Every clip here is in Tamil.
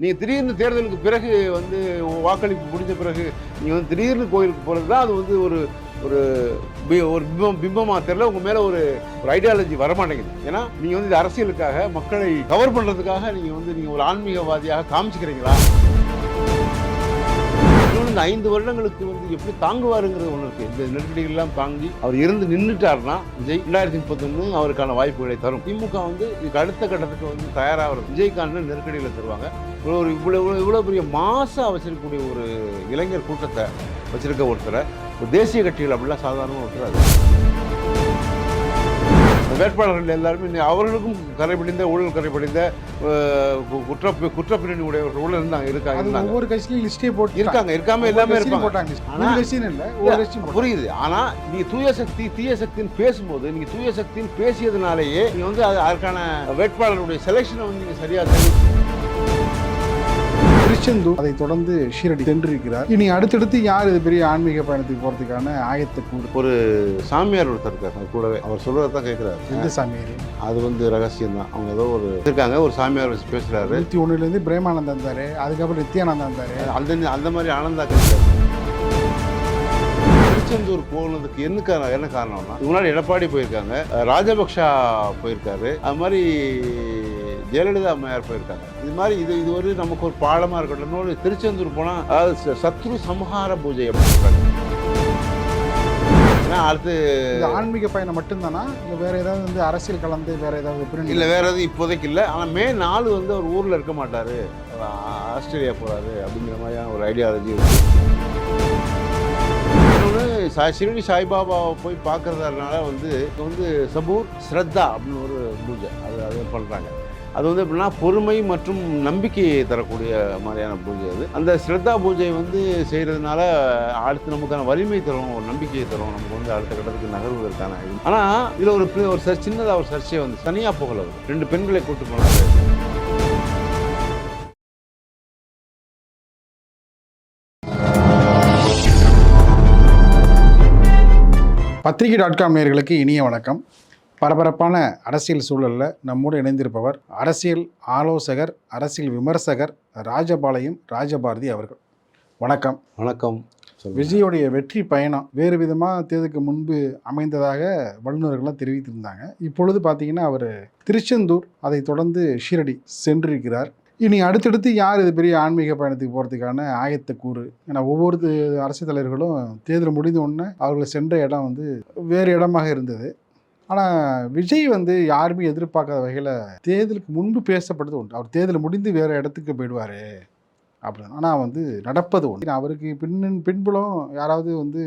நீங்க திடீர்னு தேர்தலுக்கு பிறகு வந்து வாக்களிப்பு முடிஞ்ச பிறகு நீங்க வந்து திடீர்னு கோயிலுக்கு போறது தான் அது வந்து ஒரு ஒரு ஒரு பிம்பமா தெரியல. உங்க மேல ஒரு ஒரு ஐடியாலஜி வரமாட்டேங்குது. ஏன்னா நீங்க வந்து இது அரசியலுக்காக மக்களை கவர் பண்றதுக்காக நீங்க ஒரு ஆன்மீகவாதியாக காமிச்சுக்கிறீங்களா? இந்த 5 வருடங்களுக்கு வந்து எப்படி தாங்குவாருங்கிறது ஒண்ணு இருக்கு. இந்த நெருக்கடிகள் எல்லாம் தாங்கி அவர் இருந்து நின்னுட்டாருன்னா விஜய் 2031 அவருக்கான வாய்ப்புகளை தரும். திமுக வந்து இதுக்கு அடுத்த கட்டத்துக்கு வந்து தயாராகிறது. விஜய்கான நெருக்கடிகளை தருவாங்க. ஒரு இவ்வளவு பெரிய மாசா வச்சிருக்கக்கூடிய ஒரு இளைஞர் கூட்டத்தை வச்சிருக்க ஒருத்தரை தேசிய கட்சிகள் அப்படிலாம் சாதாரணமாக விட்டுறாரு. வேட்பாளர்கள் எல்லாருமே அவர்களுக்கும் கரைபிடிந்த ஊழல் கரைபிடிந்த குற்றப்பின்னணி உடையவர்கள் ஊழல் இருக்காங்க. ஒவ்வொரு கட்சியும் லிஸ்டே போட்டு இருக்காங்க, இருக்காம எல்லாமே புரியுது. ஆனா நீங்க தூய சக்தி தீய சக்தின்னு பேசும்போது நீங்க தூய சக்தின்னு பேசியதுனாலேயே நீங்க வந்து அதற்கான வேட்பாளருடைய செலெக்ஷனை வந்து நீங்க சரியா திருச்செந்தூர் அதை தொடர்ந்து ஷீரடி சென்றிருக்கிறார். இனி அடுத்தடுத்து யார் இது பெரிய ஆன்மீக பயணத்துக்கு போறதுக்கான ஆயத்த கூடு? ஒரு சாமியார் ஒருத்தர் இருக்காரு கூடவே. அவர் சொல்றதான் கேட்கிறாரு. எந்த சாமியார்? அது வந்து ரகசியம் தான். அவங்க ஏதோ ஒரு இருக்காங்க, ஒரு சாமியார் வச்சு பேசுறாரு. 91 பிரேமானந்தம் இருந்தாரு, அதுக்கப்புறம் நித்யானந்தம் இருந்தாரு, அந்த மாதிரி ஆனந்தா கிடையாது. திருச்செந்தூர் போனதுக்கு என்ன காரணம்னா முன்னாடி எடப்பாடி போயிருக்காங்க, ராஜபக்ஷா போயிருக்காரு, அது மாதிரி ஜெயலலிதா அம்மையார் போயிருக்காங்க. இது மாதிரி இது ஒரு நமக்கு ஒரு பாடமா இருக்கட்டும். இன்னொரு திருச்செந்தூர் போனா அதாவது சத்ரு சம்ஹார பூஜை அப்படின்னு அடுத்து ஆன்மீக பயணம் மட்டும்தானா இல்லை வேற ஏதாவது வந்து அரசியல் கலந்து வேற ஏதாவது? இல்லை, வேற எதுவும் இப்போதைக்கு இல்லை. ஆனால் மே 4 வந்து அவர் ஊரில் இருக்க மாட்டாரு, ஆஸ்திரேலியா போறாரு அப்படிங்கிற மாதிரியான ஒரு ஐடியாலஜி இருக்கு. ஷிரடி சாய்பாபாவை போய் பார்க்கறதுனால வந்து சபூர் ஸ்ரத்தா அப்படின்னு ஒரு பூஜை அது பண்ணுறாங்க. அது வந்து எப்படின்னா பொறுமை மற்றும் நம்பிக்கையை தரக்கூடிய மாதிரியான பூஜை அது. அந்த ஸ்ரத்தா பூஜை வந்து செய்கிறதுனால அடுத்து நமக்கான வலிமை தரும், ஒரு நம்பிக்கையை தரும், நமக்கு வந்து அடுத்த கட்டத்துக்கு நகர்வதற்கான. ஆனால் இதில் ஒரு சின்னதாக ஒரு சர்ச்சை வந்து தனியாக போகல. 2 பெண்களை கூட்டு போனாரு. பத்திரிகை.com நேயர்களுக்கு இனிய வணக்கம். பரபரப்பான அரசியல் சூழலில் நம்மோடு இணைந்திருப்பவர் அரசியல் ஆலோசகர், அரசியல் விமர்சகர் ராஜபாளையம் ராஜபாரதி அவர்கள். வணக்கம். வணக்கம். விஜயோடைய வெற்றி பயணம் வேறு விதமாக தேர்தலுக்கு முன்பு அமைந்ததாக வல்லுநர்கள்லாம் தெரிவித்திருந்தாங்க. இப்பொழுது பார்த்தீங்கன்னா அவர் திருச்செந்தூர் அதை தொடர்ந்து ஷீரடி சென்றிருக்கிறார். இனி அடுத்தடுத்து யார் இது பெரிய ஆன்மீக பயணத்துக்கு போகிறதுக்கான ஆயத்த கூறு? ஏன்னா ஒவ்வொரு அரசியல் தலைவர்களும் தேர்தல் முடிந்த உடனே அவர்கள் சென்ற இடம் வந்து வேறு இடமாக இருந்தது. ஆனால் விஜய் வந்து யாருமே எதிர்பார்க்காத வகையில் தேர்தலுக்கு முன்பு பேசப்பட்டது உண்டு. அவர் தேர்தல் முடிந்து வேறு இடத்துக்கு போயிடுவார் அப்படின்னு. ஆனால் வந்து நடப்பது ஒன்று. அவருக்கு பின்புலம் யாராவது வந்து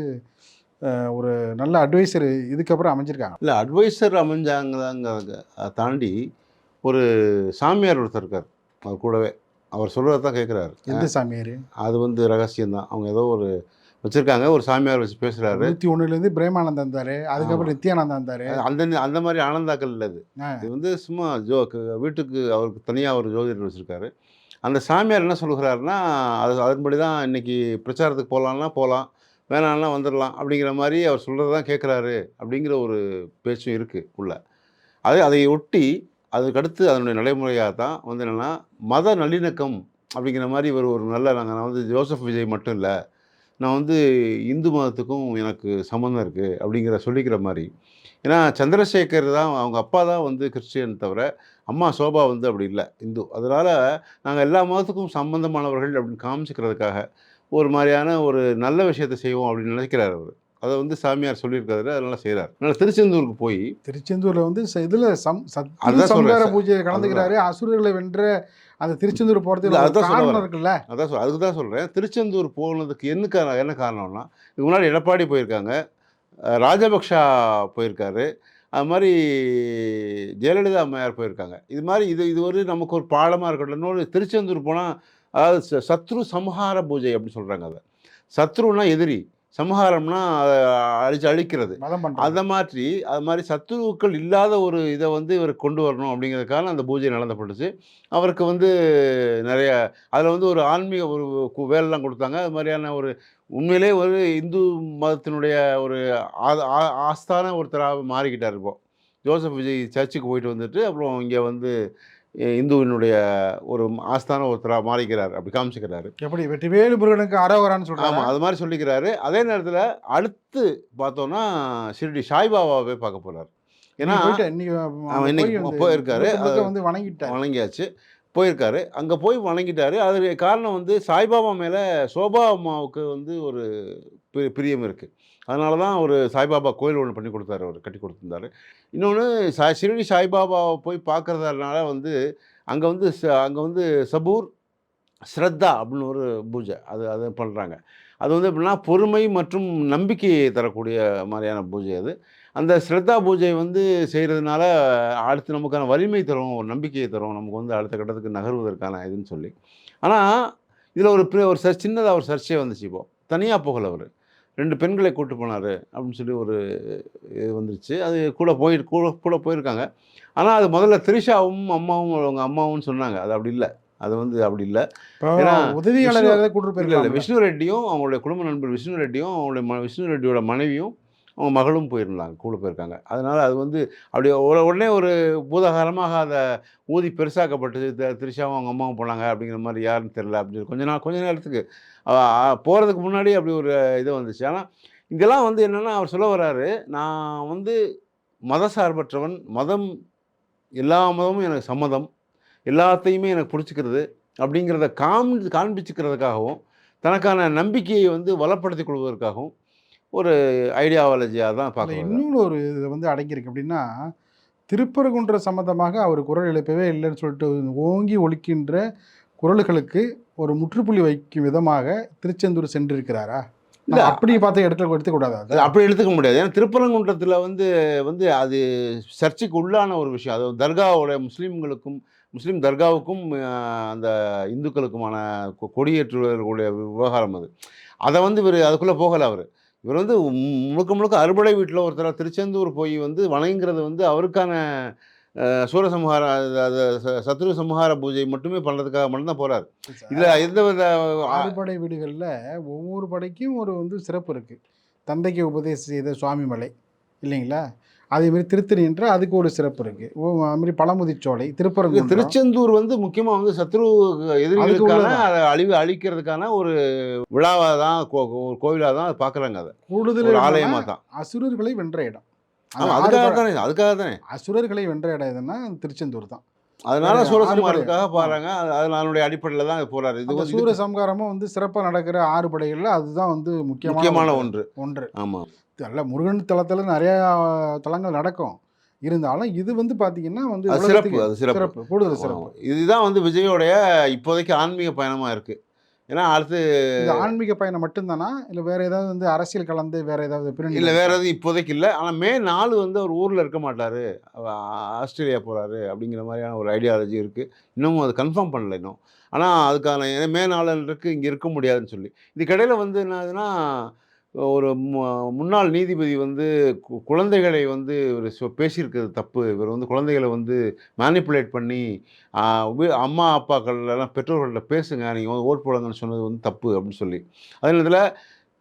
ஒரு நல்ல அட்வைசர் இதுக்கப்புறம் அமைஞ்சிருக்காங்க? இல்லை, அட்வைசர் அமைஞ்சாங்கிறத தாண்டி ஒரு சாமியார் ஒருத்தர் இருக்கார் அவர் கூடவே. அவர் சொல்கிறத தான் கேட்குறாரு. எந்த சாமியார்? அது வந்து ரகசியம்தான். அவங்க ஏதோ ஒரு வச்சுருக்காங்க, ஒரு சாமியார் வச்சு பேசுகிறாரு. 91 பிரேமானந்தம் இருந்தார், அதுக்கப்புறம் நித்யானந்தம் இருந்தார். அந்த மாதிரி ஆனந்தாக்கள் இல்லை. இது வந்து சும்மா வீட்டுக்கு அவருக்கு தனியாக ஒரு ஜோதிடர் வச்சுருக்காரு. அந்த சாமியார் என்ன சொல்கிறாருன்னா, அதன்படி தான் இன்றைக்கி பிரச்சாரத்துக்கு போகலான்னா போகலாம், வேணான்னா வந்துடலாம் அப்படிங்கிற மாதிரி அவர் சொல்கிறத தான் கேட்குறாரு அப்படிங்கிற ஒரு பேச்சும் இருக்குது உள்ள. அதை ஒட்டி அதுக்கடுத்து அதனுடைய நடைமுறையாக தான் வந்து என்னென்னா மத நல்லிணக்கம் அப்படிங்கிற மாதிரி ஒரு நல்ல நான் வந்து ஜோசப் விஜய் மட்டும் இல்லை, நான் வந்து இந்து மதத்துக்கும் எனக்கு சம்மந்தம் இருக்குது அப்படிங்கிற சொல்லிக்கிற மாதிரி. ஏன்னா சந்திரசேகர் தான் அவங்க அப்பா தான் வந்து கிறிஸ்டியன் தவிர அம்மா சோபா வந்து அப்படி இல்லை, இந்து. அதனால் நாங்கள் எல்லா மதத்துக்கும் சம்பந்தமானவர்கள் அப்படின்னு காமிச்சிக்கிறதுக்காக ஒரு மாதிரியான ஒரு நல்ல விஷயத்தை செய்வோம் அப்படின்னு நினைக்கிறார் அவர். அதை வந்து சாமியார் சொல்லியிருக்காரு, அதனால் செய்கிறார். அதனால் திருச்செந்தூருக்கு போய் திருச்செந்தூரில் வந்து இதில் சம்ஹார பூஜையை கலந்துக்கிறாரு. அசுரர்களை வென்ற அந்த திருச்செந்தூர் போகிறது காரணம் இருக்குல்ல, அதுக்கு தான் சொல்கிறேன். திருச்செந்தூர் போனதுக்கு என்ன காரணம்னா, இதுக்கு முன்னாடி எடப்பாடி போயிருக்காங்க, ராஜபக்ஷா போயிருக்காரு, அது மாதிரி ஜெயலலிதா அம்மையார் போயிருக்காங்க. இது மாதிரி இது ஒரு நமக்கு ஒரு பாடமாக இருக்கட்டும். இன்னொரு திருச்செந்தூர் போனால் அதாவது சத்ரு சம்ஹார பூஜை அப்படின்னு சொல்கிறாங்க. அதை சத்ருன்னா எதிரி, சம்ஹாரம்னா அழிக்கிறது. அது மாதிரி சத்துருக்கள் இல்லாத ஒரு இதை வந்து இவர் கொண்டு வரணும் அப்படிங்கிறதுக்காக அந்த பூஜை நடத்தப்பட்டுச்சு. அவருக்கு வந்து நிறைய அதில் வந்து ஒரு ஆன்மீக ஒரு வேலைலாம் கொடுத்தாங்க. அது மாதிரியான ஒரு உண்மையிலே ஒரு இந்து மதத்தினுடைய ஒரு ஆஸ்தான ஒருத்தராக மாறிக்கிட்டார். இப்போ ஜோசப் விஜய் சர்ச்சுக்கு போயிட்டு வந்துட்டு அப்புறம் இங்கே வந்து இந்துவினுடைய ஒரு ஆஸ்தான ஒருத்தராக மாறிக்கிறார், அப்படி காமிச்சிக்கிறாரு. எப்படி வெற்றிவேலு முருகனுக்கு அரோகரான்னு சொல்றாங்க. ஆமாம், அது மாதிரி சொல்லிக்கிறாரு. அதே நேரத்தில் அடுத்து பார்த்தோன்னா ஷிரடி சாய்பாபாவை பார்க்க போகிறார். ஏன்னா இன்னைக்கு போயிருக்காரு, வந்து வணங்கிட்டார், வணங்கியாச்சு, போயிருக்காரு. அங்கே போய் வணங்கிட்டாரு. அதுக்கு காரணம் வந்து சாய்பாபா மேலே சோபா அம்மாவுக்கு வந்து ஒரு பிரியம் இருக்குது. அதனால தான் ஒரு சாய்பாபா கோயில் ஒன்று பண்ணி கொடுத்தாரு, அவர் கட்டி கொடுத்துருந்தாரு. இன்னொன்று ஷிரடி சாய்பாபாவை போய் பார்க்குறதுனால வந்து அங்கே வந்து சபூர் ஸ்ரத்தா அப்படின்னு ஒரு பூஜை அது பண்ணுறாங்க. அது வந்து எப்படின்னா பொறுமை மற்றும் நம்பிக்கையை தரக்கூடிய மாதிரியான பூஜை அது. அந்த ஸ்ரத்தா பூஜை வந்து செய்கிறதுனால அடுத்து நமக்கான வலிமை தரும், ஒரு நம்பிக்கையை தரும், நமக்கு வந்து அடுத்த கட்டத்துக்கு நகர்வதற்கான இதுன்னு சொல்லி. ஆனால் இதில் ஒரு சின்னதாக ஒரு சர்ச்சை வந்துச்சு. இப்போது தனியாக போகலை அவர், 2 பெண்களை கூட்டு போனார் அப்படின்னு சொல்லி ஒரு இது வந்துருச்சு. அது கூட போயிருக்காங்க. ஆனால் அது முதல்ல திரிஷாவும் அவங்க அம்மாவும் சொன்னாங்க. அது அப்படி இல்லை, அது வந்து அப்படி இல்லை. ஏன்னா உதவியாளர் கூட்டு போயிருக்காங்க. விஷ்ணு ரெட்டியும் அவங்களுடைய குடும்ப நண்பர் விஷ்ணு ரெட்டியும் அவங்களுடைய விஷ்ணு ரெட்டியோட மனைவியும் அவங்க மகளும் போயிருந்தாங்க, கூட போயிருக்காங்க. அதனால் அது வந்து அப்படி உடனே ஒரு பூதாகாரமாக அதை ஊதி பெருசாக்கப்பட்டது. திரிஷாவும் அவங்க அம்மாவும் போனாங்க அப்படிங்கிற மாதிரி யாருன்னு தெரியல அப்படின்னு சொல்லி கொஞ்ச நேரத்துக்கு போகிறதுக்கு முன்னாடி அப்படி ஒரு இது வந்துச்சு. ஆனால் இதெல்லாம் வந்து என்னென்னா அவர் சொல்ல வர்றாரு, நான் வந்து மதசார்பற்றவன், எல்லா மதமும் எனக்கு சம்மதம், எல்லாத்தையுமே எனக்கு பிடிச்சிக்கிறது அப்படிங்கிறத காண்பிச்சுக்கிறதுக்காகவும் தனக்கான நம்பிக்கையை வந்து வளப்படுத்திக் கொள்வதற்காகவும் ஒரு ஐடியாவாலஜியாக தான் பார்க்குறேன். இன்னொன்று ஒரு இது வந்து அடங்கியிருக்கு. அப்படின்னா திருப்பரங்குன்ற சம்மந்தமாக அவர் குரல் எழுப்பவே இல்லைன்னு சொல்லிட்டு ஓங்கி ஒலிக்கின்ற குரல்களுக்கு ஒரு முற்றுப்புள்ளி வைக்கும் விதமாக திருச்செந்தூர் சென்றிருக்கிறாரா? இல்லை, அப்படி பார்த்து எடுத்துக்கூடாது. அது அப்படி எடுத்துக்க முடியாது. ஏன்னா திருப்பரங்குன்றத்தில் வந்து அது சர்ச்சைக்கு உள்ளான ஒரு விஷயம். அது தர்காவோட முஸ்லீம் தர்காவுக்கும் அந்த இந்துக்களுக்குமான கொடியேற்றுவர்களுடைய விவகாரம் அது. அதை வந்து இவர் அதுக்குள்ளே போகலை. இவர் வந்து முழுக்க அறுபடை வீட்டில் ஒருத்தர் திருச்செந்தூர் போய் வந்து வணங்குறது வந்து அவருக்கான சூரசம்ஹார சத்ரு சம்ஹார பூஜை மட்டுமே பண்ணுறதுக்காக மட்டும்தான் போகிறார். இதில் எந்த வித அறுபடை வீடுகளில் ஒவ்வொரு படைக்கும் ஒரு வந்து சிறப்பு இருக்குது. தந்தைக்கு உபதேசம் செய்த சுவாமிமலை இல்லைங்களா? அதேமாதிரி திருத்தணி என்ற அதுக்கு ஒரு சிறப்பு இருக்குது. அதுமாதிரி பழமுதிர்ச்சோலை, திருச்செந்தூர் வந்து முக்கியமாக வந்து சத்ரு எதிரிகளுக்கான அழிக்கிறதுக்கான ஒரு விழாவாக தான், ஒரு கோவிலாக தான் பார்க்குறாங்க. அதை கூடுதல் ஆலயமாக தான். அசுரர்களை வென்ற இடம். அதுக்காக தானே அசுரர்களை வென்ற இடம் எதுன்னா திருச்செந்தூர் தான். அதனால சூரசம்ஹாரத்துக்காக பாருங்க. அதனுடைய அடிப்படையில் தான் போறாரு. இது சூரசம்ஹாரமும் வந்து சிறப்பாக நடக்கிற 6 படைகளில் அதுதான் வந்து முக்கியமான ஒன்று. ஆமாம், நல்ல முருகன் தலத்தில் நிறையா தலங்கள் நடக்கும். இருந்தாலும் இது வந்து பார்த்தீங்கன்னா வந்து சிறப்பு, கூடுதல் சிறப்பு. இதுதான் வந்து விஜயோடைய இப்போதைக்கு ஆன்மீக பயணமாக இருக்குது. ஏன்னா அடுத்து ஆன்மீக பயணம் மட்டும்தானா, இல்லை வேறு ஏதாவது வந்து அரசியல் கலந்து வேறு ஏதாவது இல்லை, வேறு எதுவும் இப்போதைக்கு இல்லை. ஆனால் மே 4 வந்து அவர் ஊரில் இருக்க மாட்டார், ஆஸ்திரேலியா போகிறாரு அப்படிங்கிற மாதிரியான ஒரு ஐடியாலஜி இருக்குது. இன்னமும் அது கன்ஃபார்ம் பண்ணலை இன்னும். ஆனால் அதுக்கான மே 4 இங்கே இருக்க முடியாதுன்னு சொல்லி இதுக்கிடையில் வந்து என்ன ஆகுதுன்னா, ஒரு முன்னாள் நீதிபதி வந்து குழந்தைகளை வந்து ஒரு பேசியிருக்கிறது தப்பு. இவர் வந்து குழந்தைகளை வந்து மேனிப்புலேட் பண்ணி அம்மா அப்பாக்கள்லாம் பெற்றோர்கள்ட்ட பேசுங்க, நீங்கள் வந்து ஓட் போடுங்கன்னு சொன்னது வந்து தப்பு அப்படின்னு சொல்லி. அதே நேரத்தில்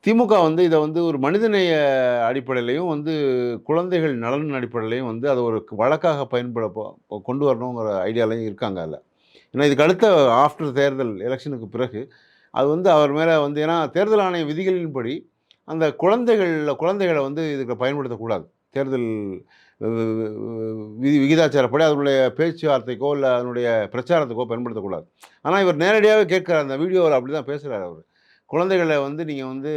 திமுக வந்து இதை வந்து ஒரு மனிதநேய அடிப்படையிலையும் வந்து குழந்தைகள் நலன் அடிப்படையிலையும் வந்து அதை ஒரு வழக்காக கொண்டு வரணுங்கிற ஐடியாலையும் இருக்காங்க அதில். ஏன்னா இதுக்கு அடுத்த ஆஃப்டர் தேர்தல் எலெக்ஷனுக்கு பிறகு அது வந்து அவர் மேலே வந்து, ஏன்னா தேர்தல் ஆணைய விதிகளின்படி அந்த குழந்தைகளை வந்து இதுக்கு பயன்படுத்தக்கூடாது. தேர்தல் விகிதாச்சாரப்படி அதனுடைய பேச்சுவார்த்தைக்கோ இல்லை அதனுடைய பிரச்சாரத்துக்கோ பயன்படுத்தக்கூடாது. ஆனால் இவர் நேரடியாகவே கேட்குறார், அந்த வீடியோவில் அப்படி தான் பேசுகிறார். அவர் குழந்தைகளை வந்து நீங்கள் வந்து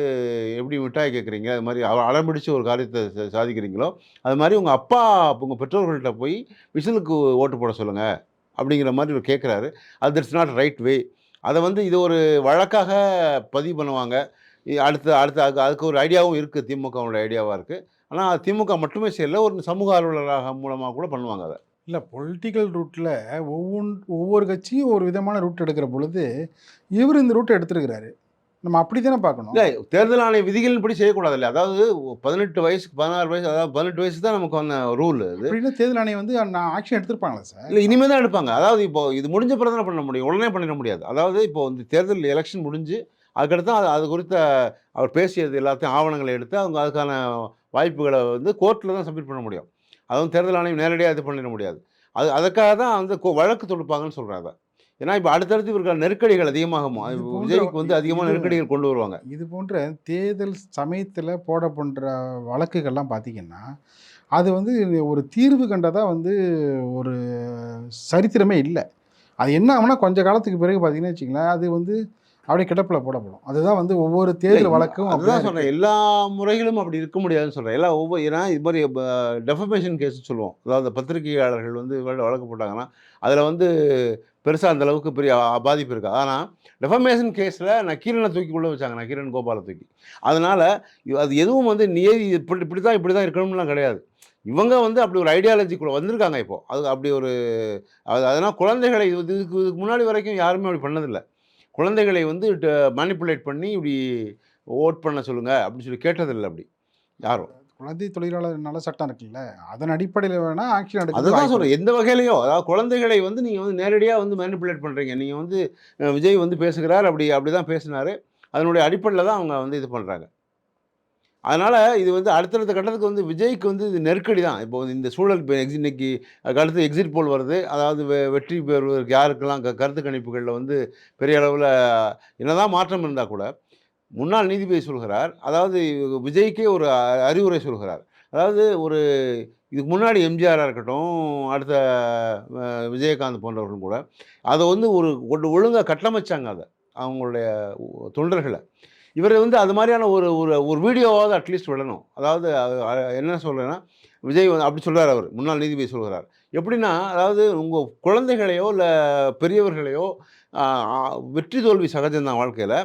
எப்படி மிட்டாய் கேட்குறீங்க, அது மாதிரி அடம்பிடிச்சு ஒரு காரியத்தை சாதிக்கிறீங்களோ அது மாதிரி உங்கள் அப்பா உங்கள் பெற்றோர்கள்ட்ட போய் விசிலுக்கு ஓட்டு போட சொல்லுங்கள் அப்படிங்கிற மாதிரி இவர் கேட்குறாரு. அது இட்ஸ் நாட் ரைட் வே. அதை வந்து இது ஒரு வழக்காக பதிவு பண்ணுவாங்க. அதுக்கு ஒரு ஐடியாவும் இருக்குது, திமுகவோட ஐடியாவாக இருக்குது. ஆனால் திமுக மட்டுமே செய்யல, ஒரு சமூக ஆர்வலராக மூலமாக கூட பண்ணுவாங்க அதை. இல்லை, பொலிட்டிக்கல் ரூட்டில் ஒவ்வொரு கட்சியும் ஒரு விதமான ரூட் எடுக்கிற பொழுது இவர் இந்த ரூட்டை எடுத்துருக்கிறாரு. நம்ம அப்படி தானே பார்க்கணும். இல்லை, தேர்தல் ஆணைய விதிகளின்படி செய்யக்கூடாது இல்லை. அதாவது 18 வயசுக்கு 16 வயசு, அதாவது 18 வயசு தான் நமக்கு வந்த ரூல். அது அப்படின்னா தேர்தல் ஆணையம் வந்து ஆக்ஷன் எடுத்துருப்பாங்களா சார்? இல்லை, இனிமேல் தான் எடுப்பாங்க. அதாவது இப்போ இது முடிஞ்ச பிறகு தானே பண்ண முடியும், உடனே பண்ணிட முடியாது. அதாவது இப்போ வந்து தேர்தல் எலெக்ஷன் முடிஞ்சு அதுக்கடுத்து அது குறித்த அவர் பேசியது எல்லாத்தையும் ஆவணங்களை எடுத்து அதுக்கான வாய்ப்புகளை வந்து கோர்ட்டில் தான் சப்மிட் பண்ண முடியும். அதுவும் தேர்தல் ஆணையம் நேரடியாக இது பண்ணிட முடியாது. அதற்காக தான் வந்து வழக்கு தொடுப்பாங்கன்னு சொல்றாங்க. ஏன்னா இப்போ அடுத்தடுத்து இவருக்கு நெருக்கடிகள் அதிகமாகும். இது போன்ற விஜய்க்கு வந்து அதிகமான இது நெருக்கடிகள் கொண்டு வருவாங்க. இது போன்ற தேர்தல் சமயத்தில் போடப்படுற வழக்குகள்லாம் பார்த்தீங்கன்னா, அது வந்து ஒரு தீர்வு கண்டதா வந்து ஒரு சரித்திரமே இல்ல. அது என்ன ஆகும்னா, கொஞ்ச காலத்துக்கு பிறகு பார்த்தீங்கன்னு வச்சுக்கங்களேன், அது வந்து அப்படியே கிடப்பில போடப்படும். அதுதான் வந்து ஒவ்வொரு இல்ல தேர்தல் வழக்கும் அதுதான் அப்படிதான் இருக்கு. சொல்றேன். எல்லா முறைகளும் அப்படி இருக்க முடியாதுன்னு சொல்றேன். எல்லாம் ஏன்னா இது மாரி டெஃபமேஷன் கேஸ்ன்னு சொல்லுவோம். அதாவது பத்திரிகையாளர்கள் வந்து வழக்கு போட்டாங்கன்னா, அதில வந்து பெருசா அந்த அளவுக்கு பெரிய பாதிப்பு இருக்காது. ஆனா டெஃபமேஷன் கேஸ்ல நக்கீரன தூக்கி உள்ள வச்சாங்க. நக்கீரன் கோபால தூக்கி. அதனால அது எதுவும் வந்து நியதி இப்படி தான் இருக்கணும்லாம் கிடையாது. இவங்க வந்து அப்படி ஒரு ஐடியாலஜிக்குள்ள வந்திருக்காங்க இப்போ. அது அப்படி ஒரு அதனால குழந்தைகளை இதுக்கு முன்னாடி வரைக்கும் யாருமே அப்படி பண்ணதில்ல. குழந்தைகளை வந்து மேனிபுலேட் பண்ணி இப்படி வோட் பண்ண சொல்லுங்க அப்படின்னு சொல்லி கேட்டதில்ல அப்படி யாரும். குழந்தை தொழிலாளர் நல சட்டம் இருக்குல்ல, அதன் அடிப்படையில வேணா ஆக்ஷன் எடுக்கிறது அததான் வாய்ப்பு சொல்றேன். இருக்கு. எந்த வகையிலயும் அதாவது குழந்தைகளை வந்து நீங்க வந்து நேரடியா வந்து மேனிபுலேட் பண்றீங்க. நீங்க வந்து விஜய் வந்து பேசுகிறார். அப்படிதான் பேசினாரு. அதனுடைய அடிப்படையில தான் அவங்க வந்து இது பண்றாங்க. அதனால இது வந்து அடுத்தடுத்த கட்டத்துக்கு வந்து விஜய்க்கு வந்து இது நெருக்கடி தான். இப்போ இந்த சூழல் இப்ப இன்னைக்கு அதுக்கு அடுத்து எக்ஸிட் போல் வருது. அதாவது வெற்றி பெறுவதற்கு யாருக்கெல்லாம் கருத்து கணிப்புகள்ல வந்து பெரிய அளவுல என்னதான் மாற்றம் இருந்தா கூட, முன்னாள் நீதிபதி சொல்கிறார். அதாவது விஜய்க்கே ஒரு அறிவுரை சொல்கிறார். அதாவது இதுக்கு முன்னாடி எம்ஜிஆரா இருக்கட்டும், அடுத்த விஜயகாந்த் போன்றவர்களும் கூட, அத வந்து ஒழுங்கா கட்டமைச்சாங்க அத. அவங்களுடைய தொண்டர்கள. இவரு வந்து அது மாரியான ஒரு ஒரு ஒரு வீடியோவாவது அட்லீஸ்ட் விடணும். அதாவது என்ன சொல்றேன்னா, விஜய் வந்து அப்படி சொல்றாரு அவரு. முன்னாள் நீதிபதி சொல்கிறார். எப்படின்னா, அதாவது உங்க குழந்தைகளையோ, இல்ல பெரியவர்களையோ அ அ வெற்றி தோல்வி சகஜம் தான் வாழ்க்கையில.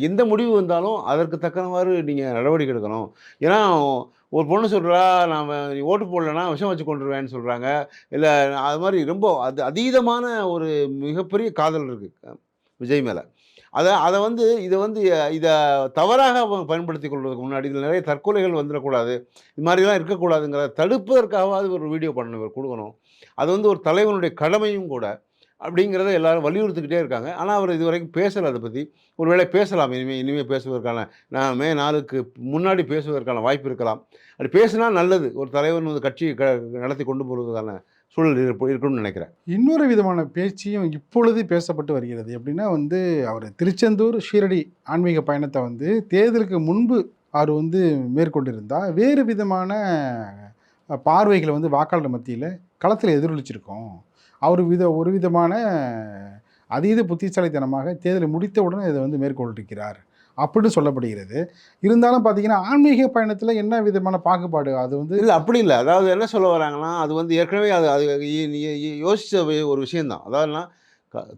எந்த முடிவு வந்தாலும் அதற்கு தக்கனவாறு நீங்க நடவடிக்கை எடுக்கணும். ஏன்னா, ஒரு பொண்ணு சொல்றா, நீ ஓட்டு போடலன்னா விஷம் வச்சு கொன்றுவேன்னு சொல்றாங்க. இல்ல அது மாரி ரொம்ப அதீதமான ஒரு மிகப்பெரிய காதல் இருக்கு விஜய் மேல. அத அத வந்து இத வந்து இத தவறாக அவங்க பயன்படுத்திக் கொள்வதற்கு முன்னாடி, இதில நெறைய தற்கொலைகள் வந்துறக்கூடாது. இது மாரிலாம் இருக்கக்கூடாதுங்கிறத தடுப்பதற்காகவாவது ஒரு வீடியோ பண்ணணும் இவர் குடுக்கணும். அது வந்து ஒரு தலைவனுடைய கடமையும் கூட. அப்படிங்கிறத எல்லாரும் வலியுறுத்திக்கிட்டே இருக்காங்க. ஆனா, அவர் இதுவரைக்கும் பேசல அத பத்தி. ஒருவேளை பேசலாம். இனிமே பேசுவதற்கான மே 4க்கு முன்னாடி பேசுவதற்கான வாய்ப்பு இருக்கலாம். அப்படி பேசினா நல்லது. ஒரு தலைவன் வந்து கட்சிய நடத்தி கொண்டு போறதுக்கான சூழல் இருக்கும்னு நெனைக்கிறேன். இன்னொரு விதமான பேச்சியும் இப்பொழுது பேசப்பட்டு வருகிறது. எப்படின்னா வந்து, அவர் திருச்செந்தூர், ஷீரடி ஆன்மீக பயணத்த வந்து தேர்தலுக்கு முன்பு அவர் வந்து மேற்கொண்டிருந்தா, வேறு விதமான பார்வைகள வந்து வாக்காளர் மத்தியில களத்தில எதிரொலிச்சிருக்கும். அவர் ஒரு விதமான அதீத புத்திசாலித்தனமாக தேர்தலை முடித்தவுடன் இத வந்து மேற்கொண்டிருக்கிறார். அப்படின்னு சொல்லப்படுகிறது. இருந்தாலும் பார்த்தீங்கன்னா, ஆன்மீக பயணத்தில என்ன விதமான பாகுபாடு? அது வந்து இல்ல அப்படி இல்ல. அதாவது என்ன சொல்ல வராங்கன்னா, அது வந்து ஏற்கனவே அது அது யோசிச்ச ஒரு விஷயம் தான். அதாவதுன்னா,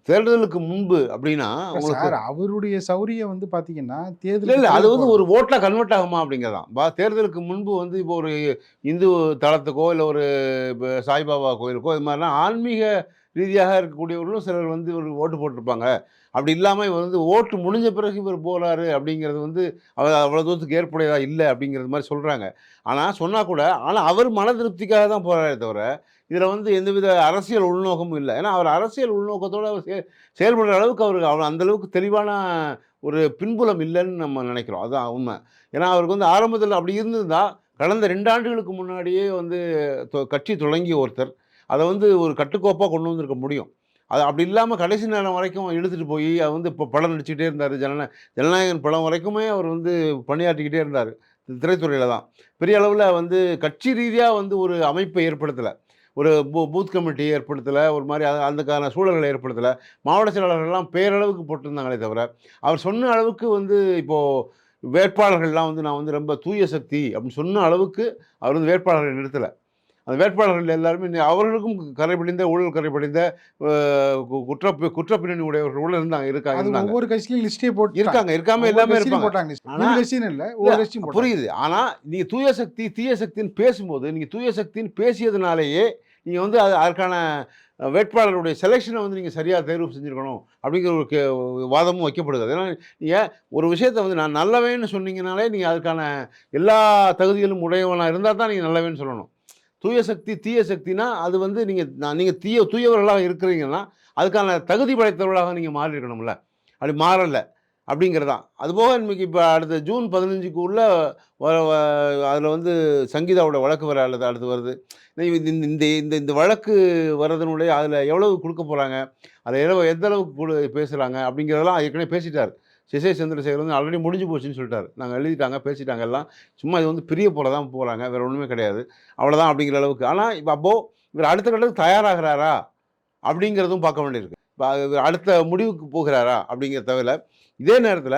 தேர்தலுக்கு முன்பு அப்படின்னா, இல்ல உங்களுக்கு சார், அவருடைய சௌரியம் வந்து பார்த்தீங்கன்னா, இல்ல, தேர்தலுக்கு இல்ல. அது பிறகு வந்து ஒரு போடணும். ஓட்டா கன்வெர்ட் ஆகுமா அப்படிங்கிறதான். தேர்தலுக்கு முன்பு வந்து இப்போ ஒரு இந்து தலத்துக்கோ, இல்ல ஒரு சாய்பாபா கோயிலுக்கோ, இது மாரிலாம் ஆன்மீக ரீதியாக இருக்கக்கூடியவர்களும் சிலர் வந்து ஒரு ஓட்டு போட்டிருப்பாங்க. அப்படி இல்லாம இவர் வந்து ஓட்டு முடிஞ்ச பிறகு இவர் போறாரு அப்படிங்கிறது வந்து அவ்வளோ தூரத்துக்கு ஏற்புடையதா இல்ல அப்படிங்கிறது மாரி சொல்றாங்க. ஆனா சொன்னா கூட அவர் மன திருப்திக்காக தான் போறாரே தவிர, இதுல வந்து எந்தவித அரசியல் உள்நோக்கமும் இல்ல. ஏன்னா அவர் அரசியல் உள்நோக்கத்தோட அவர் செயல்படுற அளவுக்கு அவர் அந்த அளவுக்கு தெளிவான ஒரு பின்புலம் இல்லன்னு நம்ம நெனைக்கிறோம். அதான் உண்ம. ஏன்னா, அவருக்கு வந்து ஆரம்பத்தில அப்படி இருந்திருந்தா, கடந்த 2 ஆண்டுகளுக்கு முன்னாடியே வந்து கட்சி தொடங்கிய ஒருத்தர், அத வந்து ஒரு கட்டுக்கோப்பா கொண்டு வந்திருக்க முடியும். அது அப்படி இல்லாம கடைசி நேரம் வரைக்கும் இழுத்துட்டு போயி, அது வந்து படம் நடிச்சுக்கிட்டே இருந்தாரு. ஜனநாயகன் படம் வரைக்குமே அவர் வந்து பணியாற்றிக்கிட்டே இருந்தாரு. திரைத்துறையில தான். பெரிய அளவுல வந்து கட்சி ரீதியா வந்து ஒரு அமைப்பை ஏற்படுத்தல. ஒரு பூத் கமிட்டி ஏற்படுத்தல. ஒரு மாரி அதுக்கான சூழல்கள ஏற்படுத்தல. மாவட்ட செயலாளர்கள்லாம் பேரளவுக்கு போட்டிருந்தாங்களே தவிர, அவர் சொன்ன அளவுக்கு வந்து இப்போ வேட்பாளர்கள்லாம் வந்து நான் வந்து ரொம்ப தூய சக்தி அப்படின்னு சொன்ன அளவுக்கு அவர் வந்து வேட்பாளர்களை நிறுத்தல. அந்த வேட்பாளர்கள் எல்லாருமே அவர்களுக்கும் கறை படிந்த ஊழல் கறை படிந்த அ கு குற்ற குற்ற பின்னணி உடையவர்கள் கூட அது இருந்தாங்க. ஒவ்வொரு கட்சியிலும் லிஸ்ட்டே போட்டுட்டாங்க. இருக்காம ஒவ்வொரு எல்லாமே கட்சியிலும் இருப்பாங்க. போட்டாங்க லிஸ்ட். ஆனா இவங்க கட்சின்னு இல்ல, இல்ல ஒவ்வொரு கட்சியும் போட்டாங்க. புரியுது. ஆனா நீங்க தூய சக்தி, தீய சக்தின்னு பேசும்போது, நீங்க தூய சக்தின்னு பேசியதுனாலேயே, நீங்க வந்து அதற்கான வேட்பாளருடைய செலக்ஷன வந்து நீங்க சரியா தேர்வு செஞ்சிருக்கணும். அப்படிங்கிற ஒரு வாதமும் வைக்கப்படுது. ஏன்னா, நீங்க ஒரு விஷயத்த வந்து நான் நல்லவன்னு சொன்னீங்கனாலே, நீங்க அதுக்கான எல்லா தகுதிகளும் உடையவனா இருந்தா தான் நீங்க நல்லவன்னு சொல்லணும். தூய சக்தி, தீய சக்தினா, அது வந்து நீங்க தூயவர்களா இருக்கிறீங்கன்னா, அதுக்கான தகுதி படைத்தவர்களாக நீங்க மாறி இருக்கணும்ல. அப்படி மாறல. அப்படிங்கிறதான். அதுபோக இன்னைக்கு இப்போ அடுத்த ஜூன் 15க்குள்ள அதில் வந்து சங்கீதாவோட வழக்கு வர அடுத்து வருது. இந்த இந்த இந்த இந்த வழக்கு வர்றதனுடைய அதில் எவ்வளவு குடுக்க போறாங்க? அதில எந்த அளவுக்கு பேசுறாங்க? அப்படிங்கிறதெல்லாம் ஏற்கனவே பேசிட்டாரு. சிசை சந்திரசேகர் வந்து ஆல்ரெடி முடிஞ்சு போச்சுன்னு சொல்லிட்டாரு. நாங்க எழுதிட்டாங்க, பேசிட்டாங்க எல்லாம். சும்மா இது வந்து பிரிய போல தான் போறாங்க. வேற ஒண்ணுமே கிடையாது. அவ்வளோதான் அப்படிங்கிற அளவுக்கு. ஆனா, இப்ப அப்போ இவர் அடுத்த கட்டத்துக்கு தயாராகிறாரா? அப்படிங்கிறதும் பார்க்க வேண்டியிருக்கு. இப்ப இவர் அடுத்த முடிவுக்கு போகிறாரா? அப்படிங்கிறத தவிர, இதே நேரத்தில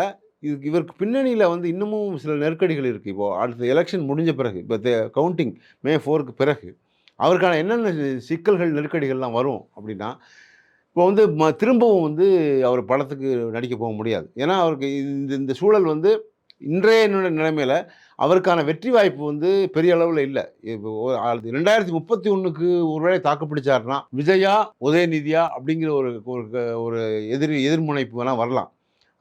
இவருக்கு பின்னணியில வந்து இன்னமும் சில நெருக்கடிகள் இருக்கு. இப்போ அடுத்த எலக்ஷன் முடிஞ்ச பிறகு, இப்ப கவுண்டிங் மே 4க்கு பிறகு, அவருக்கான என்னென்ன சிக்கல்கள், நெருக்கடிகள்லாம் வரும் அப்படின்னா, இப்போ வந்து திரும்பவும் வந்து அவர் படத்துக்கு நடிக்க போக முடியாது. ஏன்னா, அவருக்கு இந்த இந்த சூழல் வந்து இன்றைய நிலைமையில அவருக்கான வெற்றி வாய்ப்பு வந்து பெரிய அளவுல இல்ல. இப்போ 2031க்கு ஒருவேளை தாக்கு பிடிச்சாருன்னா, விஜயா, உதயநிதியா அப்படிங்கிற ஒரு ஒரு ஒரு எதிர்முனைப்பு வேணா வரலாம்.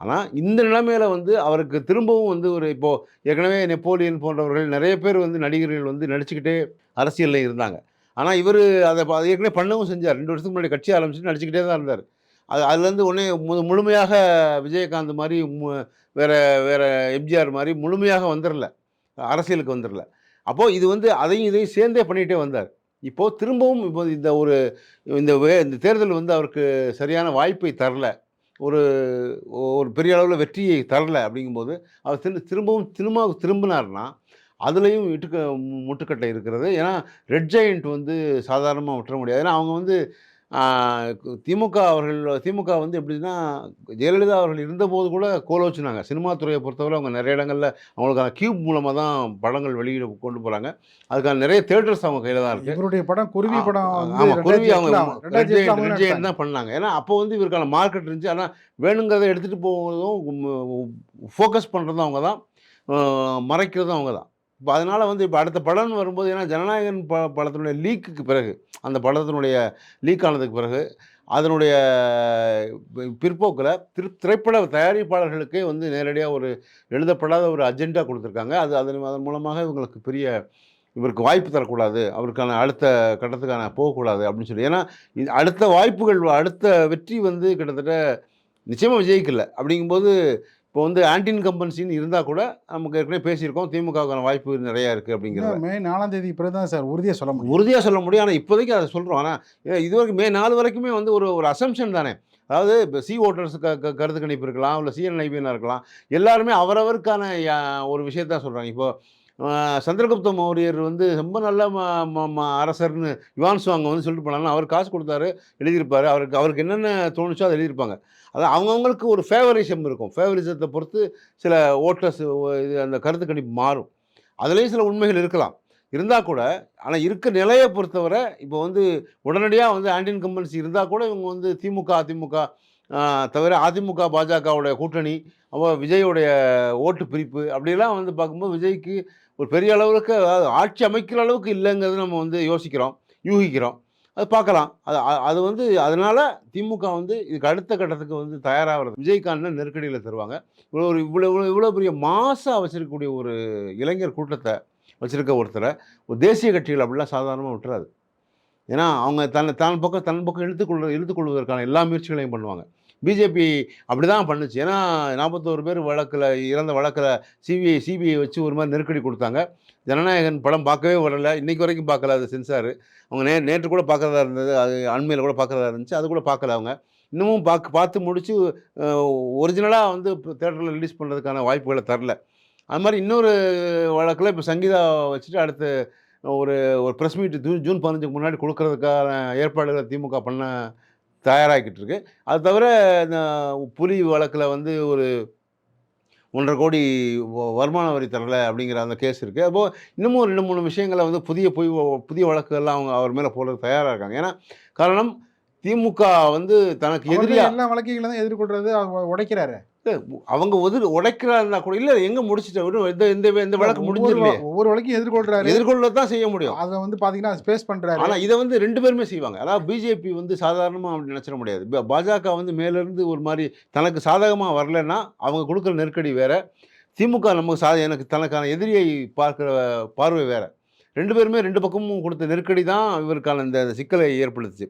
ஆனா, இந்த நிலைமையில வந்து அவருக்கு திரும்பவும் வந்து இப்போ ஏற்கனவே நெப்போலியன் போன்றவர்கள் நெறைய பேர் வந்து நடிகர்கள் வந்து நடிச்சுக்கிட்டே அரசியல்ல இருந்தாங்க. ஆனா, இவரு அத ஏற்கனவே பண்ணவும் செஞ்சார். 2 வருஷத்துக்கு முன்னாடி கட்சி ஆரம்பிச்சுட்டு நடிச்சுக்கிட்டே தான் இருந்தாரு. அதுலேருந்து உடனே முழுமையாக விஜயகாந்த் மாரி வேற வேற எம்ஜிஆர் மாரி முழுமையாக வந்துரல. அரசியலுக்கு வந்துரல. அப்போ இது வந்து அதையும் இதையும் சேர்ந்தே பண்ணிட்டே வந்தார். இப்போ திரும்பவும் இப்போ இந்த தேர்தல் வந்து அவருக்கு சரியான வாய்ப்பை தரல. ஒரு ஒரு பெரிய அளவுல வெற்றியை தரல அப்படிங்கும்போது, அவர் திரும்பவும் சினிமாவுக்கு திரும்பினார்னா, அதுலயும் முட்டுக்கட்டை இருக்கிறது. ஏன்னா, ரெட் ஜெயண்ட் வந்து சாதாரணமா விட்டுற முடியாது. ஏன்னா, அவங்க வந்து ஆ திமுக வந்து எப்படின்னா, ஜெயலலிதா அவர்கள் இருந்தபோது கூட கோலோச்சுனாங்க. சினிமா துறைய பொறுத்தவரை அவங்க நெறைய இடங்கள்ல அவங்களுக்கான கியூப் மூலமா தான் படங்கள் வெளியிட கொண்டு போறாங்க. அதுக்கான நெறைய தியேட்டர்ஸ் அவங்க கையில தான் இருக்கு. இவருடைய படம் குருவி ஆ படம் வந்து ஆமா. குருவி அவங்க 2008ல அவங்க ரெட் ஜெயண்ட் தான் பண்ணாங்க. ஏன்னா, அப்போ வந்து இவருக்கான மார்க்கெட் இருந்துச்சு. ஆனா, வேணுங்கிறத எடுத்துட்டு போவதும், ஃபோக்கஸ் பண்றதும் அவங்க தான். அ மறைக்கிறதும் அவங்க தான். இப்ப அதனால வந்து இப்ப அடுத்த படம்னு வரும்போது ஏன்னா ஜனநாயகன் படத்தினுடைய லீக்குக்கு பிறகு, அந்த படத்தினுடைய லீக் ஆனதுக்கு பிறகு, அதனுடைய பிற்போக்குல திரைப்பட தயாரிப்பாளர்களுக்கே வந்து நேரடியா ஒரு எழுதப்படாத ஒரு அஜெண்டா குடுத்துருக்காங்க. அதன் மூலமாக இவங்களுக்கு இவருக்கு வாய்ப்பு தரக்கூடாது. அவருக்கான அடுத்த கட்டத்துக்கான போகக்கூடாது அப்படின்னு சொல்லி. ஏன்னா, அடுத்த வாய்ப்புகள், அடுத்த வெற்றி வந்து கிட்டத்தட்ட நிச்சயமா விஜய்க்கு இல்ல. அப்படிங்கும்போது, இப்போ வந்து ஆன்டி இன்கம்பன்சின்னு இருந்தா கூட, நமக்கு ஏற்கனவே பேசியிருக்கோம். திமுகவுக்கான வாய்ப்பு நெறையா இருக்கு அப்படிங்கிறத. இன்னும் மே 4ஆம் தேதி பிறகு தான் சார் உறுதியா சொல்ல முடியும். உறுதியா சொல்ல முடியும். ஆனா, இப்போதைக்கு அத சொல்றோம். ஆனா, இதுவரைக்கும் மே 4 வரைக்குமே வந்து ஒரு ஒரு அசம்ப்ஷன் தானே. அதாவது இப்ப வோட்டர்ஸ் கருத்து கணிப்பு இருக்கலாம். இல்ல சிஎன்ஐபியா இருக்கலாம். எல்லாருமே அவரவருக்கான ஒரு விஷயத்த தான் சொல்றாங்க. இப்போ சந்திரகுப்த மௌரியர் வந்து ரொம்ப நல்ல ம ம ம அரசர்ன்னு யுவான் சுவாங் வந்து சொல்லிட்டு போனாங்கன்னா, அவர் காசு குடுத்தாரு, எழுதியிருப்பாரு. அவருக்கு என்னென்ன தோணுச்சோ அத எழுதியிருப்பாங்க. அதான் அவங்கவங்களுக்கு ஒரு ஃபேவரிசம் இருக்கும். ஃபேவரிசத்த பொறுத்து சில வோட்டர்ஸ் அந்த கருத்து கணிப்பு மாறும். அதிலேயும் சில உண்மைகள் இருக்கலாம். இருந்தா கூட, ஆனா இருக்க நிலைய பொறுத்தவரை, இப்போ வந்து உடனடியா வந்து ஆன்டி இன்கம்பன்சி இருந்தா கூட இவங்க வந்து திமுக, அதிமுக தவிர அதிமுக, பாஜகவுடைய கூட்டணி, விஜயுடைய ஓட்டு பிரிப்பு அப்படிலாம் வந்து பார்க்கும்போது, விஜய்க்கு ஒரு பெரிய அளவுக்கு அதாவது ஆட்சி அமைக்கிற அளவுக்கு இல்லங்கிறத நம்ம வந்து யோசிக்கிறோம், யூகிக்கிறோம். அது பார்க்கலாம். அது வந்து அதனால திமுக வந்து இதுக்கு அடுத்த கட்டத்துக்கு வந்து தயாராகுறது. விஜய்க்கான நெருக்கடிகள தருவாங்க. இவ்வளோ பெரிய மாஸா வச்சிருக்கக்கூடிய ஒரு இளைஞர் கூட்டத்த வச்சிருக்க ஒருத்தர, ஒரு தேசிய கட்சிகள் அப்படிலாம் சாதாரணமா விட்டுறாது. ஏன்னா, அவங்க தன் பக்கம் இழுத்துக்கொள்வதற்கான எல்லா முயற்சிகளையும் பண்ணுவாங்க. பிஜேபி அப்படிதான் பண்ணுச்சு. ஏன்னா 41 பேர் இறந்த வழக்குல சிபிஐ வச்சு ஒரு மாரி நெருக்கடி குடுத்தாங்க. ஜனநாயகன் படம் பார்க்கவே விடல. இன்னைக்கு வரைக்கும் பார்க்கல அது சென்சாரு. அவங்க நேற்று கூட பார்க்கிறதா இருந்தது. அது அண்மையில கூட பார்க்கிறதா இருந்துச்சு. அது கூட பார்க்கல அவங்க. இன்னமும் பார்த்து முடிச்சு அ ஒரிஜினலா வந்து தியேட்டர்ல ரிலீஸ் பண்றதுக்கான வாய்ப்புகள தரல. அது மாரி இன்னொரு வழக்குல இப்ப சங்கீதா வச்சுட்டு அடுத்து ஒரு ஒரு பிரஸ் மீட் ஜூன் 15க்கு முன்னாடி குடுக்கறதுக்கான ஏற்பாடுகள திமுக பண்ண தயாராகிக்கிட்டு இருக்கு. அது தவிர இந்த புலி வழக்குல வந்து ஒரு 1,50,00,000 கோடி வருமான வரி தரல அப்படிங்கிற அந்த கேஸ் இருக்கு. அப்போ இன்னமும் 2, 3 விஷயங்கள வந்து புதிய வழக்குகள்லாம் அவங்க அவர் மேல போடுறதுக்கு தயாரா இருக்காங்க. ஏன்னா, காரணம் திமுக வந்து தனக்கு அவர் எதிரியா தான் எல்லா வழக்குகளையும் தான் எதிர்கொள்றது, உடைக்கிறாரு. இல்ல, அவங்க உடைக்கிறாருன்னா கூட இல்ல எங்க முடிச்சுட்ட எந்த எந்த எந்த வழக்கு முடிஞ்சிரலையே. ஒவ்வொரு வழக்கையும் எதிர்கொள்றாரு. எதிர்கொள்ள தான் செய்ய முடியும். அத வந்து பார்த்தீங்கன்னா, ஸ்பேஸ் பண்றாரு. ஆனா, இத வந்து 2 பேருமே செய்வாங்க. அதாவது பிஜேபி வந்து சாதாரணமா அப்படி நெனச்சிட முடியாது. பாஜக வந்து மேலிருந்து ஒரு மாரி தனக்கு சாதகமா வரலன்னா, அவங்க குடுக்குற நெருக்கடி வேற. திமுக நமக்கு எனக்கு தனக்கான எதிரியை பார்க்கிற பார்வை வேற. 2 பேருமே 2 பக்கமும் கொடுத்த நெருக்கடி தான் இவருக்கான இந்த சிக்கலை ஏற்படுத்துச்சு.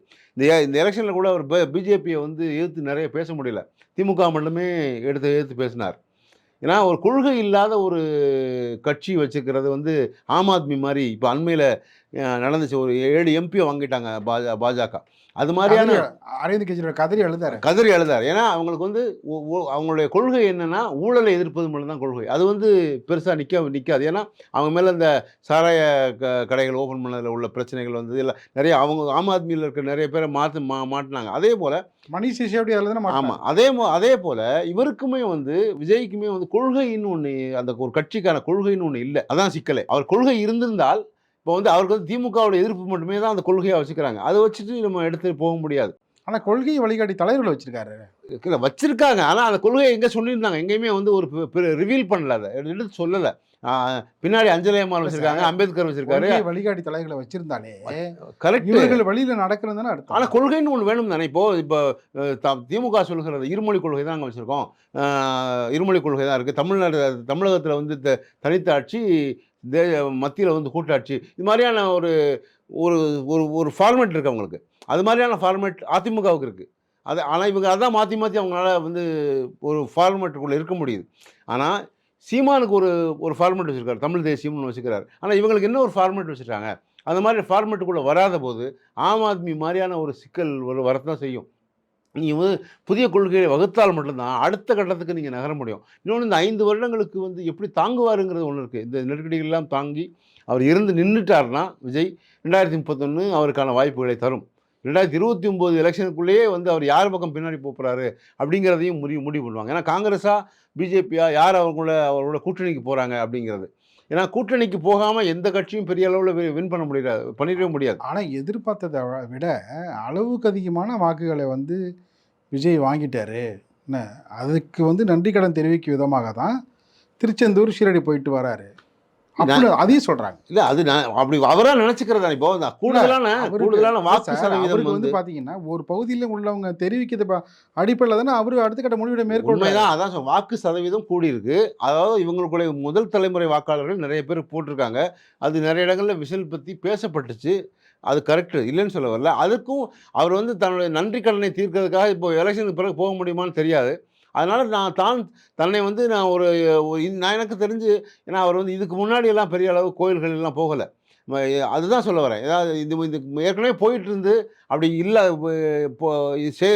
இந்த எலெக்ஷன்ல கூட அவர் பிஜேபிய வந்து எதிர்த்து நெறைய பேச முடியல. திமுக மட்டுமே எதிர்த்து பேசினார். ஏன்னா, ஒரு கொள்கை இல்லாத ஒரு கட்சி வச்சுக்கிறது வந்து ஆம் ஆத்மி மாரி இப்ப அண்மையில நடந்துச்சு. ஒரு 7 எம்பிய வாங்கிட்டாங்க பாஜக. அது மாரியான கதறி அரவிந்த் கெஜ்ரிவால் கதறி அழுதாரு. கதறி அழுதார். ஏன்னா, அவங்களுக்கு வந்து அவங்களுடைய கொள்கை என்னன்னா, ஊழலை எதிர்ப்பது மட்டும் தான் கொள்கை. அது வந்து பெருசா நிக்காது. ஏன்னா, அவங்க மேல இந்த சாராய கடைகள் ஓப்பன் பண்ணதுல உள்ள பிரச்சனைகள் வந்து இல்ல நெறைய அவங்க ஆம் ஆத்மியில இருக்க நெறைய பேர மாட்டுனாங்க. அதேபோல மணீஷ் சிசோடியா அதுல தானே ஆமா. மாட்டாங்க. அதேபோல இவருக்குமே வந்து விஜய்க்குமே வந்து கொள்கைன்னு ஒண்ணு அந்த ஒரு கட்சிக்கான கொள்கைன்னு ஒண்ணு இல்ல. அதான் சிக்கலே. அவர் கொள்கை இருந்திருந்தால், இப்போ வந்து அவருக்கு வந்து திமுகவோட எதிர்ப்பு மட்டுமே தான் அந்த கொள்கையா வச்சுக்கிறாங்க. அத வச்சுட்டு நம்ம எடுத்துட்டு போக முடியாது. ஆனா கொள்கை வழிகாட்டி தலைவர்கள வச்சிருக்காரு. இல்ல வச்சிருக்காங்க. ஆனா அந்த கொள்கைய எங்க சொல்லியிருந்தாங்க. எங்கேயுமே வந்து ஒரு ரிவீல் பண்ணல அத. எடுத்து சொல்லல. ஆ பின்னாடி அஞ்சலி அம்மாள் இல்ல வச்சிருக்காங்க, சார். அம்பேத்கர் வச்சிருக்காரு. கொள்கை வழிகாட்டி தலைவர்கள வச்சிருந்தாலே, கரெக்ட். இவர்கள் வழியில நடக்கிறது தானே ஆனா அர்த்தம். கொள்கைன்னு ஒண்ணு வேணும் தானே. இப்போ இப்போ திமுக சொல்லுகிறது இருமொழி கொள்கை தான் நாங்க வச்சிருக்கோம். இருமொழி கொள்கை தான் இருக்கு. தமிழகத்துல வந்து தனித்த ஆட்சி, தே மத்தியில வந்து கூட்டாட்சி. இது மாரியான ஒரு ஒரு ஒரு ஒரு ஃபார்மேட் இருக்கு அவங்களுக்கு. அது மாரியான ஃபார்மேட் அதிமுகவுக்கு இருக்கு. ஆனா இவங்க அதான் மாத்தி மாத்தி அவங்களால வந்து ஒரு ஃபார்மேட்டுக்குள்ள இருக்க முடியுது. ஆனா சீமானுக்கு ஒரு ஒரு ஃபார்மேட் வச்சிருக்காரு. தமிழ் தேசியம்னு வச்சுக்கிறாரு. ஆனா இவங்களுக்கு என்ன ஒரு ஃபார்மேட் வச்சுருக்காங்க. அந்த மாரி ஃபார்மேட்டுக்குள்ள வராதபோது, ஆம் ஆத்மி மாரியான ஒரு சிக்கல் வரத்தான் செய்யும். நீங்க வந்து புதிய கொள்கையை வகுத்தால் மட்டும் தான் அடுத்த கட்டத்துக்கு நீங்க நகர முடியும். இன்னொன்னு இந்த 5 வருடங்களுக்கு வந்து எப்படி தாங்குவாருங்கிறது ஒண்ணு இருக்கு. இந்த நெருக்கடிகள் எல்லாம் தாங்கி அவர் இருந்து நின்னுட்டாருன்னா, விஜய் 2031 அவருக்கான வாய்ப்புகளை தரும். 2029 எலக்ஷனுக்குள்ளேயே வந்து அவர் யார் பக்கம் பின்னாடி போறாரு அப்படிங்கிறதையும் முடிவு பண்ணுவாங்க. ஏன்னா காங்கிரஸா, பிஜேபியா யார் அவரோட கூட்டணிக்கு போறாங்க அப்படிங்கிறது. ஏன்னா கூட்டணிக்கு போகாம எந்த கட்சியும் பெரிய அளவுல வின் பண்ணிடவே முடியாது. ஆனா எதிர்பார்த்தத விட அளவுக்கு அதிகமான வாக்குகளை வந்து விஜய் வாங்கிட்டாரு. என்ன அதுக்கு வந்து நன்றி கடன் தெரிவிக்கும் விதமாக தான் திருச்செந்தூர், ஷீரடி போயிட்டு வராரு. அப்படி அதையும் சொல்றாங்க. இல்ல அது நான் அப்படி அவரா நினைச்சுக்கிறதா இப்போ கூடுதலான வாக்கு சதவீதம் அவருக்கு வந்து வந்து பாத்தீங்கன்னா ஒரு பகுதியில உள்ளவங்க தெரிவிக்கிறது அடிப்படையில் தானே அவரு அடுத்த கட்ட முடிவை மேற்கொள்றாரு. உண்மைதான். அதான் வாக்கு சதவீதம் கூடியிருக்கு. அதாவது இவங்களுக்குடைய முதல் தலைமுறை வாக்காளர்கள் நிறைய பேர் போட்டிருக்காங்க. அது நிறைய இடங்கள்ல விசில் பத்தி பேசப்பட்டுச்சு. அது கரெக்ட் இல்லைன்னு சொல்ல வரல. அதுக்கும் அவர் வந்து தன்னுடைய நன்றி கடனை தீர்க்கிறதுக்காக இப்போ எலெக்ஷனுக்கு பிறகு போக முடியுமான்னு தெரியாது. அதனால தன்னை வந்து நான் எனக்கு தெரிஞ்சு ஏன்னா அவர் வந்து இதுக்கு முன்னாடி எல்லாம் பெரிய அளவு கோயில்கள் எல்லாம் போகல. அதுதான் சொல்ல வரேன். ஏதாவது இது ஏற்கனவே போயிட்டு இருந்து அப்படி இல்ல இப்போ சே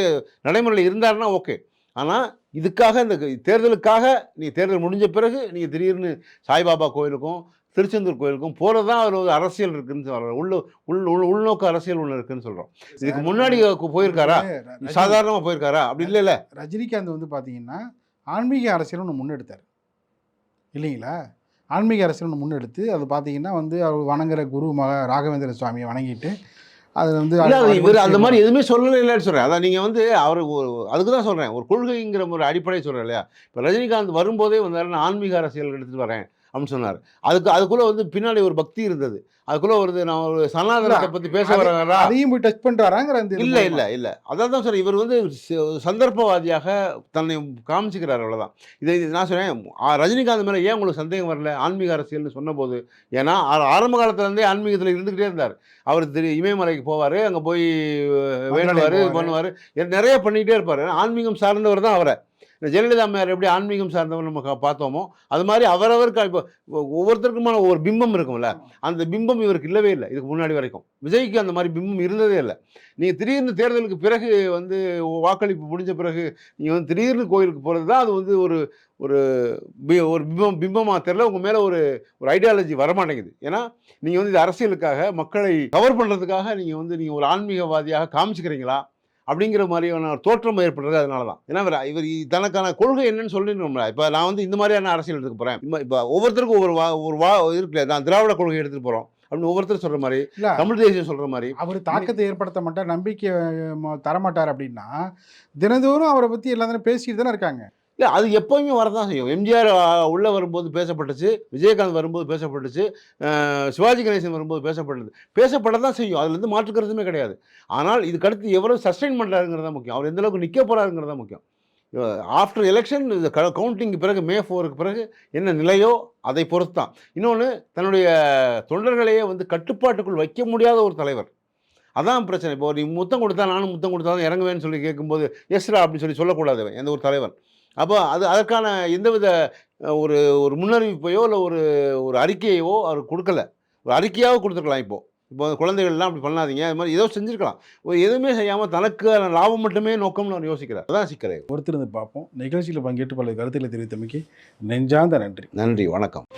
நடைமுறையில இருந்தாருன்னா ஓகே. ஆனா இதுக்காக இந்த தேர்தலுக்காக தேர்தல் முடிஞ்ச பிறகு நீங்க திடீர்னு சாய்பாபா கோயிலுக்கும், திருச்செந்தூர் கோயிலுக்கும் போறது தான் ஒரு அரசியல் இருக்குன்னு சொல்றோம். உள்நோக்கு அரசியல் ஒண்ணு இருக்குன்னு சொல்றோம். இதுக்கு முன்னாடி போயிருக்காரா? சாதாரணமா போயிருக்காரா? அப்படி இல்லைல்ல. ரஜினிகாந்த் வந்து பாத்தீங்கன்னா ஆன்மீக அரசியல் ஒன்று முன்னெடுத்தார் இல்லைங்களா? ஆன்மீக அரசியல் ஒன்று முன்னெடுத்து அது பார்த்தீங்கன்னா வந்து அவர் வணங்குற குரு ராகவேந்திர சுவாமியை வணங்கிட்டு அது வந்து இவர் அந்த மாதிரி எதுவுமே சொல்லலை இல்லைன்னு சொல்கிறேன். அதான் நீங்கள் வந்து அவர் அதுக்கு தான் சொல்கிறேன். ஒரு கொள்கைங்கிற ஒரு அடிப்படை சொல்கிறேன் இல்லையா? இப்போ ரஜினிகாந்த் வரும்போதே வந்தார், நான் ஆன்மீக அரசியல் எடுத்துகிட்டு வரேன் அப்படின்னு சொன்னார். அதுக்குள்ளே வந்து பின்னாடி ஒரு பக்தி இருந்தது. அதுக்குள்ளே வருது நான் ஒரு சனாதனத்தை பற்றி பேச வரா அதையும் போய் டச் பண்ணுறாங்க. இல்லை அதான் தான் சார் இவர் வந்து சந்தர்ப்பவாதியாக தன்னை காமிச்சிக்கிறார். அவ்வளோதான். இதை நான் சொன்னேன் ரஜினிகாந்த் மேலே ஏன் உங்களுக்கு சந்தேகம் வரல ஆன்மீக அரசியல்னு சொன்னபோது? ஏன்னா ஆரம்ப காலத்துலேருந்தே ஆன்மீகத்தில் இருந்துக்கிட்டே இருந்தார். அவர் இமயமலைக்கு போவார், அங்கே போய் வேண்டுவார், பண்ணுவார், நிறைய பண்ணிக்கிட்டே இருப்பார். ஆன்மீகம் சார்ந்தவர் தான் அவரை. ஜெயலலிதா அம்மையார் எப்படி ஆன்மீகம் சார்ந்தவர் நம்ம பார்த்தோமோ அது மாதிரி அவரவருக்கு இப்போ ஒவ்வொருத்தருக்குமான ஒரு பிம்பம் இருக்கும்ல, அந்த பிம்பம் இவருக்கு இல்லவே இல்லை இதுக்கு முன்னாடி வரைக்கும். விஜய்க்கு அந்த மாதிரி பிம்பம் இருந்ததே இல்லை. நீங்கள் திடீர்னு தேர்தலுக்கு பிறகு வந்து வாக்களிப்பு முடிஞ்ச பிறகு நீங்கள் வந்து திடீர்னு கோயிலுக்கு போகிறது தான் அது வந்து ஒரு ஒரு ஒரு பிம்பமாக தெரியல. உங்கள் மேலே ஒரு ஐடியாலஜி வரமாட்டேங்குது. ஏன்னா நீங்கள் வந்து இது அரசியலுக்காக மக்களை கவர் பண்ணுறதுக்காக நீங்கள் ஒரு ஆன்மீகவாதியாக காமிச்சிக்கிறீங்களா அப்படிங்கிற மாதிரியான தோற்றம் ஏற்படுறது அதனால தான். ஏன்னா இவர் தனக்கான கொள்கை என்னன்னு சொல்லிடணும்ல. இப்போ நான் வந்து இந்த மாதிரியான அரசியல் எடுத்துக்க போகிறேன். இப்போ ஒவ்வொருத்தருக்கும் ஒரு இருக்குல்ல, நான் திராவிட கொள்கை எடுத்துகிட்டு போகிறோம் அப்படின்னு ஒவ்வொருத்தர் சொல்கிற மாதிரி, தமிழ் தேசியம் சொல்கிற மாதிரி அவர் தாக்கத்தை ஏற்படுத்த மாட்டார், நம்பிக்கை தரமாட்டார் அப்படின்னா தினந்தோறும் அவரை பற்றி எல்லாரும் பேசிட்டு தானே இருக்காங்க. இல்லை அது எப்போயுமே வரதான் செய்யும். எம்ஜிஆர் உள்ளே வரும்போது பேசப்பட்டுச்சு, விஜயகாந்த் வரும்போது பேசப்பட்டுச்சு, சிவாஜி கணேசன் வரும்போது பேசப்பட தான் செய்யும். அதுலேருந்து மாற்றுக்கிறதுமே கிடையாது. ஆனால் இதுக்கடுத்து எவ்வளோ சஸ்டெயின் பண்ணுறாருங்கிறது தான் முக்கியம். அவர் எந்தளவுக்கு நிற்க போகிறாருங்கிறது தான் முக்கியம். ஆஃப்டர் எலெக்ஷன் இந்த கவுண்டிங்க்கு பிறகு மே 4க்கு பிறகு என்ன நிலையோ அதை பொறுத்து தான். இன்னொன்று, தன்னுடைய தொண்டர்களையே வந்து கட்டுப்பாட்டுக்குள் வைக்க முடியாத ஒரு தலைவர். அதான் பிரச்சனை. இப்போ நீ முத்தம் கொடுத்தா நானும் முத்தம் கொடுத்தா தான் இறங்குவேன்னு சொல்லி கேட்கும்போது, எஸ்ரா அப்படி சொல்லக்கூடாது எந்த ஒரு தலைவர். அப்போ அதற்கான எந்தவித ஒரு ஒரு முன்னறிவிப்பையோ இல்லை ஒரு ஒரு அறிக்கையவோ அவர் கொடுக்கல. ஒரு அறிக்கையாவது கொடுத்துருக்கலாம் இப்போ. இப்போ குழந்தைகள்லாம் அப்படி பண்ணாதீங்க. அது மாதிரி ஏதோ செஞ்சுருக்கலாம். எதுவுமே செய்யாமல் தனக்கான லாபம் மட்டுமே நோக்கம்னு அவர் யோசிக்கிறார். அதான் சிக்கலை. பொறுத்திருந்து பார்ப்போம். நிகழ்ச்சியில் பங்கேற்று பல கருத்துக்களை தெரிவித்தமைக்கு நெஞ்சார்ந்த நன்றி. நன்றி, வணக்கம்.